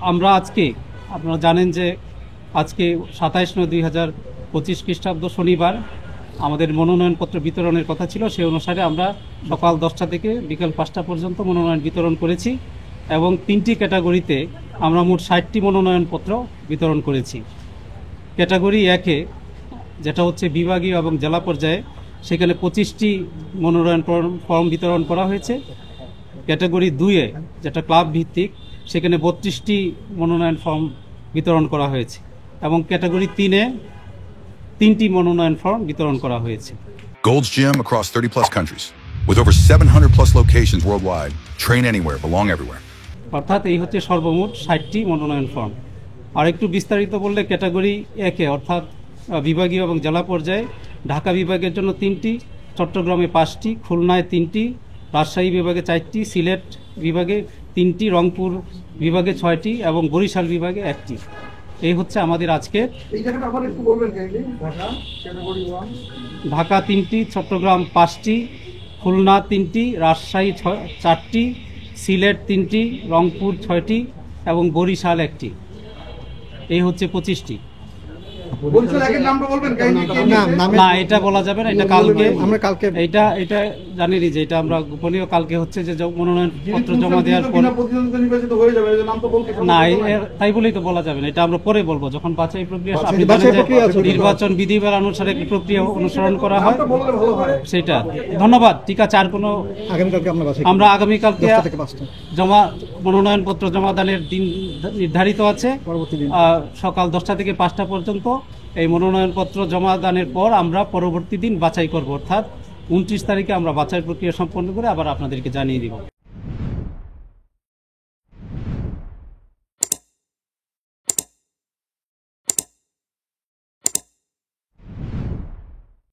আমরা আজকে আপনারা জানেন যে আজকে 27/9/2025 খ্রিস্টাব্দ শনিবার আমাদের মনোনয়নপত্র বিতরণের কথা ছিল। সেই অনুসারে আমরা সকাল 10টা থেকে বিকাল 5টা পর্যন্ত মনোনয়ন বিতরণ করেছি এবং 3টি ক্যাটাগরিতে আমরা মোট 60টি মনোনয়নপত্র বিতরণ করেছি। ক্যাটাগরি 1-এ যেটা হচ্ছে বিভাগীয় এবং জেলা পর্যায়ে, সেখানে 25টি মনোনয়ন ফর্ম বিতরণ করা হয়েছে। ক্যাটাগরি 2-এ যেটা ক্লাব ভিত্তিক, সেখানে 32টি মনোনয়ন ফর্ম বিতরণ করা হয়েছে এবং ক্যাটাগরি 3-এ 3টি মনোনয়ন ফর্ম বিতরণ করা হয়েছে। Gold's Gym across 30 plus countries with over 700 plus locations worldwide. Train anywhere, belong everywhere. অর্থাৎ এই হচ্ছে সর্বমোট 60টি মনোনয়ন ফর্ম। আর একটু বিস্তারিত বললে ক্যাটাগরি 1-এ অর্থাৎ বিভাগীয় এবং জেলা পর্যায়ে ঢাকা বিভাগের জন্য 3টি, চট্টগ্রামে 5টি, খুলনায় 3টি, রাজশাহী বিভাগে 4টি, সিলেট বিভাগে 3টি, রংপুর বিভাগে 6টি এবং বরিশাল বিভাগে 1টি। এই হচ্ছে আমাদের আজকের। ঢাকা 3টি, চট্টগ্রাম 5টি, খুলনা 3টি, রাজশাহী 4টি, সিলেট 3টি, রংপুর 6টি এবং বরিশাল 1টি। এই হচ্ছে 25টি। না, এটা বলা যাবে না, এটা কালকে এটা জানিনি যে এটা আমরা গোপনীয়। কালকে হচ্ছে যে মনোনয়ন পত্র জমা দেওয়ার পর না, তাই বলেই তো বলা যাবে না, এটা আমরা পরে বলবো যখন বাছাই প্রক্রিয়া। নির্বাচন বিধিমালা অনুসারে একটি প্রক্রিয়া অনুসরণ করা হয় সেটা। ধন্যবাদ। ঠিক আছে, আর কোনো আমরা আগামীকালকে মনোনয়ন পত্র জমাদানের দিন নির্ধারিত আছে সকাল 10টা থেকে 5টা পর্যন্ত। এই মনোনয়নপত্র জমা দানের পর আমরা পরবর্তী দিন বাছাই করব, অর্থাৎ 29 তারিখে আমরা বাছাই প্রক্রিয়া সম্পন্ন করে আবার আপনাদেরকে জানিয়ে দিব।